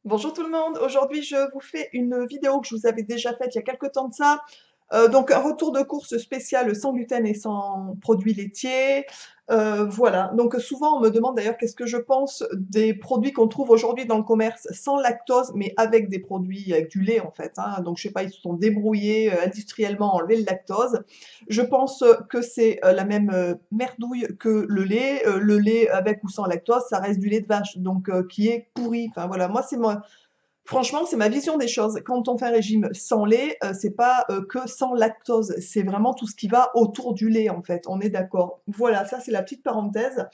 Bonjour tout le monde, aujourd'hui je vous fais une vidéo que je vous avais déjà faite il y a quelques temps de ça. Donc un retour de course spécial sans gluten et sans produits laitiers. Voilà, donc souvent on me demande d'ailleurs qu'est-ce que je pense des produits qu'on trouve aujourd'hui dans le commerce sans lactose mais avec des produits avec du lait en fait, hein. Donc je sais pas, ils se sont débrouillés industriellement à enlever le lactose. Je pense que c'est la même merdouille que le lait avec ou sans lactose, ça reste du lait de vache, donc qui est pourri. Enfin voilà, moi c'est moi. Franchement, c'est ma vision des choses. Quand on fait un régime sans lait, c'est pas que sans lactose, c'est vraiment tout ce qui va autour du lait en fait. On est d'accord. Voilà, ça c'est la petite parenthèse.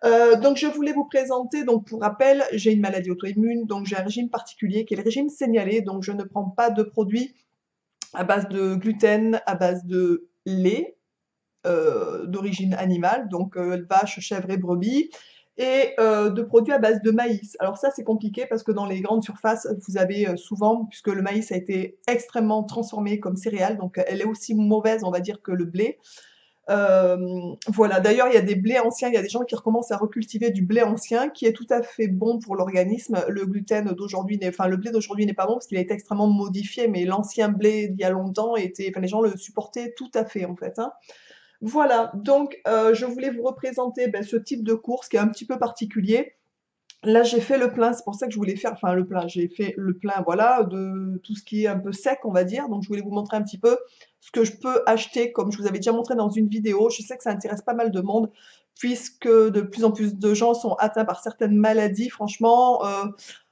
Donc je voulais vous présenter, donc pour rappel, j'ai une maladie auto-immune, donc j'ai un régime particulier qui est le régime signalé, donc je ne prends pas de produits à base de gluten, à base de lait, d'origine animale, donc vache, chèvre et brebis, et de produits à base de maïs. Alors ça, c'est compliqué parce que dans les grandes surfaces, vous avez souvent, puisque le maïs a été extrêmement transformé comme céréale, donc elle est aussi mauvaise, on va dire, que le blé. Voilà, d'ailleurs, il y a des blés anciens, il y a des gens qui recommencent à recultiver du blé ancien qui est tout à fait bon pour l'organisme. Le gluten d'aujourd'hui, enfin le blé d'aujourd'hui n'est pas bon parce qu'il a été extrêmement modifié, mais l'ancien blé d'il y a longtemps était, enfin les gens le supportaient tout à fait en fait, hein. Voilà, donc je voulais vous représenter ce type de course qui est un petit peu particulier. Là, j'ai fait le plein, c'est pour ça que je voulais faire, enfin le plein, j'ai fait le plein, voilà, de tout ce qui est un peu sec, on va dire. Donc, je voulais vous montrer un petit peu ce que je peux acheter, comme je vous avais déjà montré dans une vidéo. Je sais que ça intéresse pas mal de monde, puisque de plus en plus de gens sont atteints par certaines maladies. Franchement,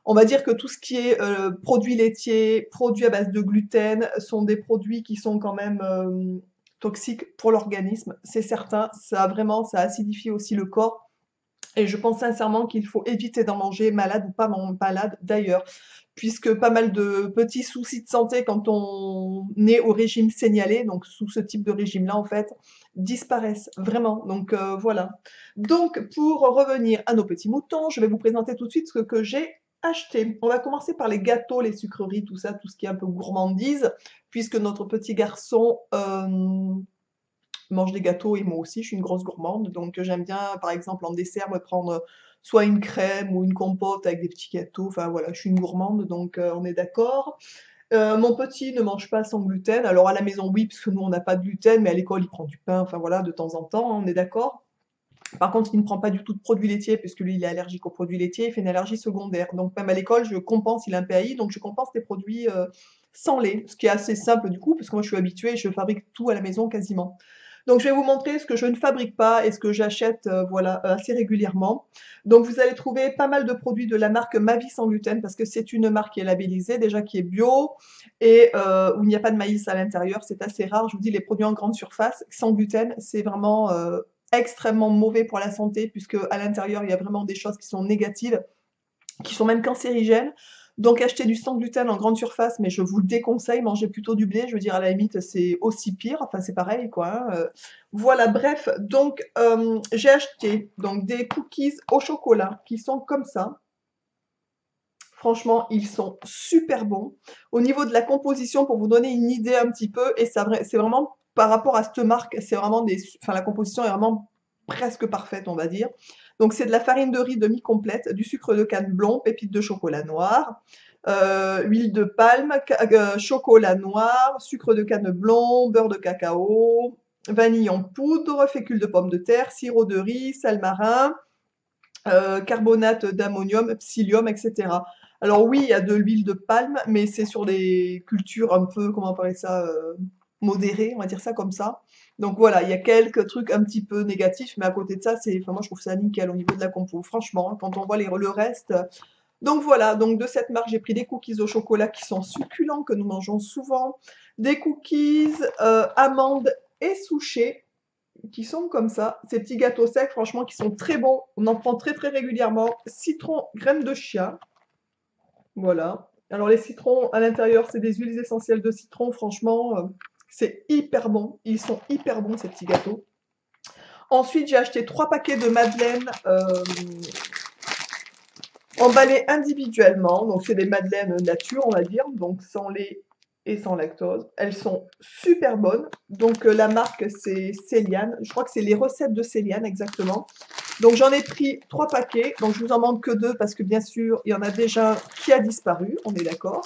on va dire que tout ce qui est produits laitiers, produits à base de gluten, sont des produits qui sont quand même toxiques pour l'organisme, c'est certain. Ça vraiment, ça acidifie aussi le corps. Et je pense sincèrement qu'il faut éviter d'en manger, malade ou pas malade d'ailleurs, puisque pas mal de petits soucis de santé quand on est au régime signalé, donc sous ce type de régime-là en fait, disparaissent vraiment. Donc voilà. Donc pour revenir à nos petits moutons, je vais vous présenter tout de suite ce que j'ai acheté. On va commencer par les gâteaux, les sucreries, tout ça, tout ce qui est un peu gourmandise, puisque notre petit garçon mange des gâteaux et moi aussi, je suis une grosse gourmande. Donc j'aime bien, par exemple, en dessert, me prendre soit une crème ou une compote avec des petits gâteaux. Enfin voilà, je suis une gourmande, donc on est d'accord. Mon petit ne mange pas sans gluten. Alors à la maison, oui, parce que nous, on n'a pas de gluten, mais à l'école, il prend du pain, enfin voilà, de temps en temps, hein, on est d'accord. Par contre, il ne prend pas du tout de produits laitiers, puisque lui, il est allergique aux produits laitiers, il fait une allergie secondaire. Donc même à l'école, je compense, il a un PAI, donc je compense les produits sans lait, ce qui est assez simple du coup, parce que moi je suis habituée, je fabrique tout à la maison quasiment. Donc je vais vous montrer ce que je ne fabrique pas et ce que j'achète voilà, assez régulièrement. Donc vous allez trouver pas mal de produits de la marque Ma Vie sans gluten, parce que c'est une marque qui est labellisée, déjà qui est bio, et où il n'y a pas de maïs à l'intérieur, c'est assez rare. Je vous dis, les produits en grande surface, sans gluten, c'est vraiment extrêmement mauvais pour la santé, puisque à l'intérieur, il y a vraiment des choses qui sont négatives, qui sont même cancérigènes. Donc acheter du sans gluten en grande surface, mais je vous le déconseille, mangez plutôt du blé, je veux dire à la limite c'est aussi pire, enfin c'est pareil quoi, hein, voilà, bref, donc j'ai acheté donc des cookies au chocolat qui sont comme ça. Franchement, ils sont super bons. Au niveau de la composition, pour vous donner une idée un petit peu, et c'est vraiment par rapport à cette marque, c'est vraiment enfin la composition est vraiment presque parfaite, on va dire. Donc c'est de la farine de riz demi-complète, du sucre de canne blond, pépites de chocolat noir, huile de palme, chocolat noir, sucre de canne blond, beurre de cacao, vanille en poudre, fécule de pomme de terre, sirop de riz, sel marin, carbonate d'ammonium, psyllium, etc. Alors oui, il y a de l'huile de palme, mais c'est sur des cultures un peu, comment on appelle ça, modérées, on va dire ça comme ça. Donc voilà, il y a quelques trucs un petit peu négatifs, mais à côté de ça, enfin moi je trouve ça nickel au niveau de la compo. Franchement, hein, quand on voit le reste. Donc voilà, donc de cette marque, j'ai pris des cookies au chocolat qui sont succulents, que nous mangeons souvent, des cookies amandes et souchées qui sont comme ça, ces petits gâteaux secs, franchement, qui sont très bons. On en prend très très régulièrement. Citron, graines de chia, voilà. Alors les citrons, à l'intérieur, c'est des huiles essentielles de citron, franchement, c'est hyper bon. Ils sont hyper bons, ces petits gâteaux. Ensuite, j'ai acheté 3 paquets de madeleines emballées individuellement. Donc c'est des madeleines nature, on va dire, donc sans lait et sans lactose. Elles sont super bonnes. Donc la marque, c'est Céliane. Je crois que c'est les recettes de Céliane, exactement. Donc j'en ai pris 3 paquets, donc je vous en manque que 2 parce que bien sûr, il y en a déjà un qui a disparu, on est d'accord.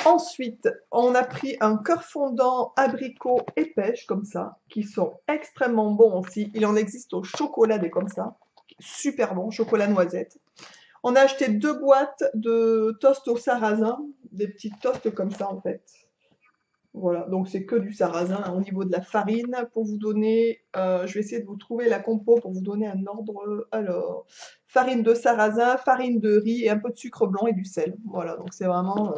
Ensuite, on a pris un cœur fondant abricot et pêche, comme ça, qui sont extrêmement bons aussi. Il en existe au chocolat des comme ça, super bon, chocolat noisette. On a acheté 2 boîtes de toast au sarrasin, des petites toasts comme ça en fait. Voilà, donc c'est que du sarrasin hein, au niveau de la farine. Pour vous donner, je vais essayer de vous trouver la compo pour vous donner un ordre. Alors, farine de sarrasin, farine de riz et un peu de sucre blanc et du sel. Voilà, donc c'est vraiment.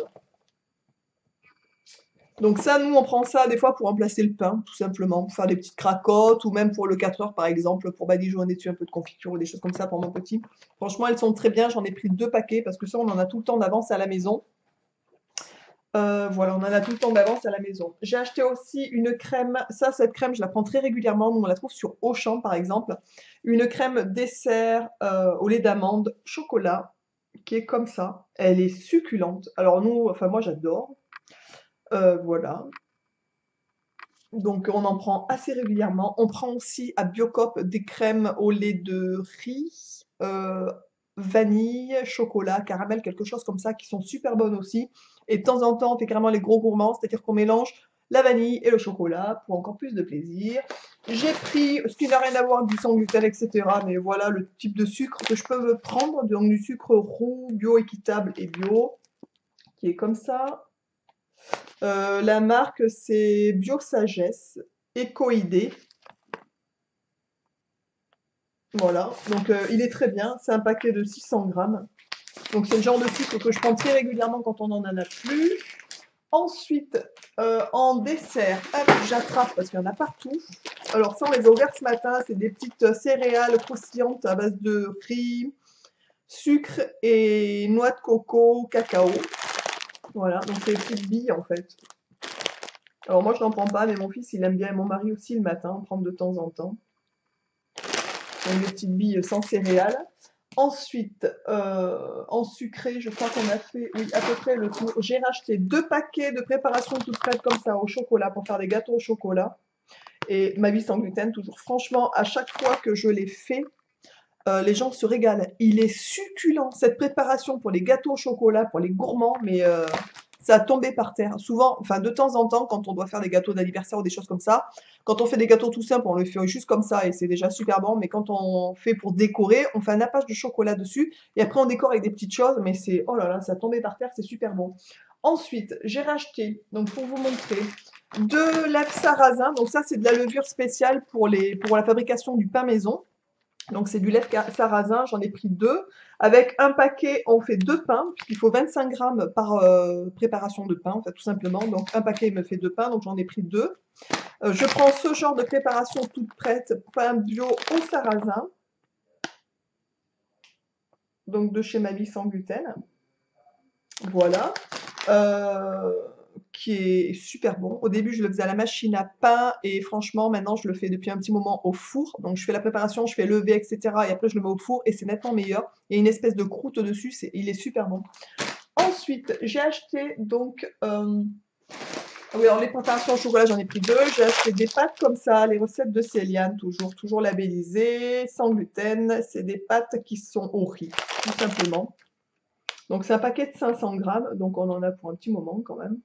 Donc ça, nous, on prend ça des fois pour remplacer le pain, tout simplement, pour faire des petites cracottes ou même pour le 4 heures, par exemple, pour badigeonner dessus un peu de confiture ou des choses comme ça pour mon petit. Franchement, elles sont très bien. J'en ai pris 2 paquets parce que ça, on en a tout le temps d'avance à la maison. Voilà, on en a tout le temps d'avance à la maison. J'ai acheté aussi une crème. Ça, cette crème, je la prends très régulièrement. Nous, on la trouve sur Auchan, par exemple. Une crème dessert au lait d'amande, chocolat, qui est comme ça. Elle est succulente. Alors nous, enfin moi, j'adore. Voilà. Donc, on en prend assez régulièrement. On prend aussi à Biocop des crèmes au lait de riz, vanille, chocolat, caramel, quelque chose comme ça, qui sont super bonnes aussi. Et de temps en temps, on fait carrément les gros gourmands, c'est-à-dire qu'on mélange la vanille et le chocolat pour encore plus de plaisir. J'ai pris, ce qui n'a rien à voir avec du sans gluten, etc. Mais voilà le type de sucre que je peux prendre. Donc, du sucre roux, bio, équitable et bio, qui est comme ça. La marque, c'est Biosagesse Écoidée. Voilà, donc il est très bien. C'est un paquet de 600 grammes. Donc c'est le genre de sucre que je prends très régulièrement quand on n'en a plus. Ensuite, en dessert, hop, j'attrape parce qu'il y en a partout. Alors ça, on les a ouverts ce matin. C'est des petites céréales croustillantes à base de riz, sucre et noix de coco, cacao. Voilà, donc c'est des petites billes en fait. Alors moi je n'en prends pas, mais mon fils il aime bien, et mon mari aussi le matin, en prendre de temps en temps. Donc des petites billes sans céréales. Ensuite, en sucré, je crois qu'on a fait, oui, à peu près le tour. J'ai racheté 2 paquets de préparation toute prête comme ça au chocolat pour faire des gâteaux au chocolat. Et ma vie sans gluten, toujours. Franchement, à chaque fois que je les fais, les gens se régalent. Il est succulent, cette préparation pour les gâteaux au chocolat, pour les gourmands, mais ça a tombé par terre. Souvent, enfin de temps en temps, quand on doit faire des gâteaux d'anniversaire ou des choses comme ça, quand on fait des gâteaux tout simples, on le fait juste comme ça et c'est déjà super bon. Mais quand on fait pour décorer, on fait un nappage de chocolat dessus et après on décore avec des petites choses. Mais c'est, oh là là, ça a tombé par terre, c'est super bon. Ensuite, j'ai racheté, donc pour vous montrer, de la sarrasin. Donc ça, c'est de la levure spéciale pour la fabrication du pain maison. Donc c'est du lait sarrasin, j'en ai pris 2. Avec un paquet, on fait 2 pains, puisqu'il faut 25 grammes par préparation de pain, en fait, tout simplement. Donc un paquet me fait 2 pains, donc j'en ai pris 2. Je prends ce genre de préparation toute prête, pain bio au sarrasin. Donc de chez Mamie sans gluten. Voilà. Qui est super bon. Au début, je le faisais à la machine à pain et franchement, maintenant, je le fais depuis un petit moment au four. Donc, je fais la préparation, je fais lever, etc. Et après, je le mets au four et c'est nettement meilleur. Il y a une espèce de croûte dessus, il est super bon. Ensuite, j'ai acheté donc... oui, alors les préparations au chocolat, j'en ai pris 2. J'ai acheté des pâtes comme ça, les recettes de Céliane, toujours labellisées, sans gluten. C'est des pâtes qui sont au riz, tout simplement. Donc, c'est un paquet de 500 grammes, donc on en a pour un petit moment quand même.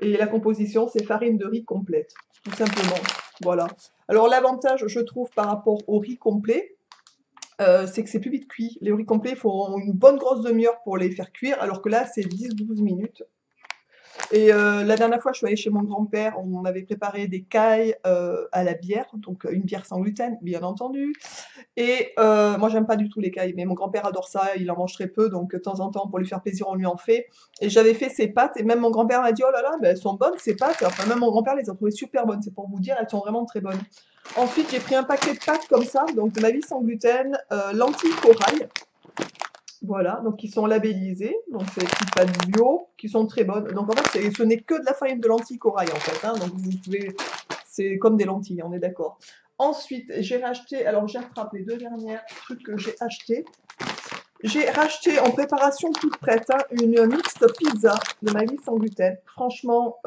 Et la composition, c'est farine de riz complète, tout simplement. Voilà. Alors l'avantage, je trouve, par rapport au riz complet, c'est que c'est plus vite cuit. Les riz complets, il faut une bonne grosse demi-heure pour les faire cuire, alors que là, c'est 10-12 minutes. Et la dernière fois, je suis allée chez mon grand-père, on avait préparé des cailles à la bière, donc une bière sans gluten, bien entendu. Et moi, j'aime pas du tout les cailles, mais mon grand-père adore ça, il en mange très peu, donc de temps en temps, pour lui faire plaisir, on lui en fait. Et j'avais fait ces pâtes, et même mon grand-père m'a dit, oh là là, ben, elles sont bonnes ces pâtes. Enfin, même mon grand-père les a trouvées super bonnes, c'est pour vous dire, elles sont vraiment très bonnes. Ensuite, j'ai pris un paquet de pâtes comme ça, donc de ma vie sans gluten, lentilles corail. Voilà, donc qui sont labellisées, donc c'est des petites pâtes bio qui sont très bonnes. Donc en fait, ce n'est que de la farine de lentilles corail en fait, hein, donc vous pouvez, c'est comme des lentilles, on est d'accord. Ensuite, j'ai racheté, alors j'ai rattrapé les 2 derniers trucs que j'ai achetés. J'ai racheté en préparation toute prête hein, une mixte pizza de ma vie sans gluten. Franchement,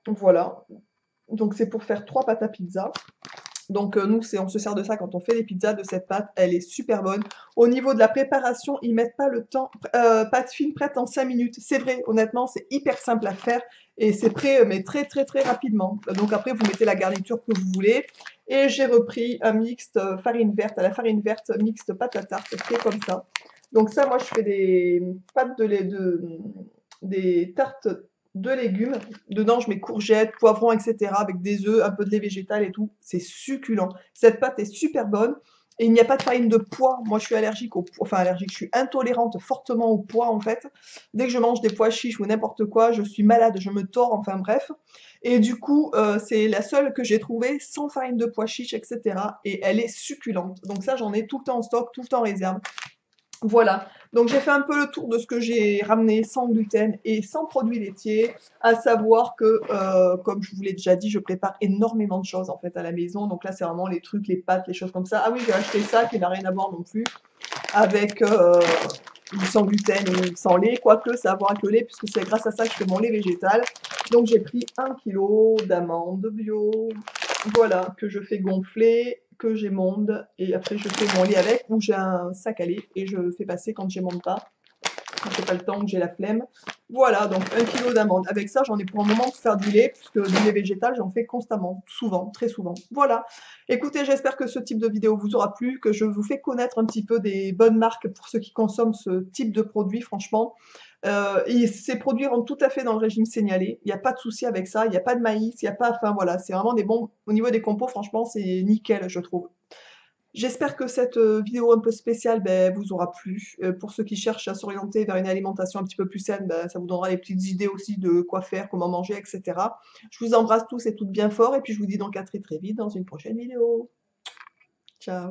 voilà. Donc c'est pour faire 3 pâtes à pizza. Donc nous, on se sert de ça quand on fait les pizzas, de cette pâte, elle est super bonne. Au niveau de la préparation, ils mettent pas le temps. Pâte fine prête en 5 minutes. C'est vrai, honnêtement, c'est hyper simple à faire et c'est prêt, mais très très très rapidement. Donc après, vous mettez la garniture que vous voulez. Et j'ai repris un mixte farine verte, à la farine verte mixte pâte à tarte, fait comme ça. Donc ça, moi, je fais des pâtes des tartes de légumes. Dedans, je mets courgettes, poivrons, etc. avec des œufs, un peu de lait végétal et tout. C'est succulent. Cette pâte est super bonne. Et il n'y a pas de farine de pois. Moi, je suis allergique au pois. Enfin, allergique, je suis intolérante fortement au pois, en fait. Dès que je mange des pois chiches ou n'importe quoi, je suis malade, je me tords, enfin bref. Et du coup, c'est la seule que j'ai trouvée sans farine de pois chiches, etc. Et elle est succulente. Donc ça, j'en ai tout le temps en stock, tout le temps en réserve. Voilà, donc j'ai fait un peu le tour de ce que j'ai ramené sans gluten et sans produits laitiers, à savoir que, comme je vous l'ai déjà dit, je prépare énormément de choses en fait à la maison. Donc là, c'est vraiment les trucs, les pâtes, les choses comme ça. Ah oui, j'ai acheté ça qui n'a rien à voir non plus avec du sans gluten ou sans lait, quoique ça a à voir avec le lait, puisque c'est grâce à ça que je fais mon lait végétal. Donc j'ai pris 1 kilo d'amandes bio, voilà, que je fais gonfler, que j'émonde, et après je fais mon lait avec, ou j'ai un sac à lait, et je fais passer quand j'émonde pas, quand j'ai pas le temps, que j'ai la flemme. Voilà, donc 1 kilo d'amandes. Avec ça, j'en ai pour un moment pour faire du lait, puisque du lait végétal, j'en fais constamment, souvent, très souvent. Voilà. Écoutez, j'espère que ce type de vidéo vous aura plu, que je vous fais connaître un petit peu des bonnes marques pour ceux qui consomment ce type de produit, franchement. Et ces produits rentrent tout à fait dans le régime signalé. Il n'y a pas de souci avec ça. Il n'y a pas de maïs. Il n'y a pas. Enfin voilà, c'est vraiment des bons. Au niveau des compos, franchement, c'est nickel, je trouve. J'espère que cette vidéo un peu spéciale ben, vous aura plu. Pour ceux qui cherchent à s'orienter vers une alimentation un petit peu plus saine, ben, ça vous donnera des petites idées aussi de quoi faire, comment manger, etc. Je vous embrasse tous et toutes bien fort et puis je vous dis donc à très très vite dans une prochaine vidéo. Ciao.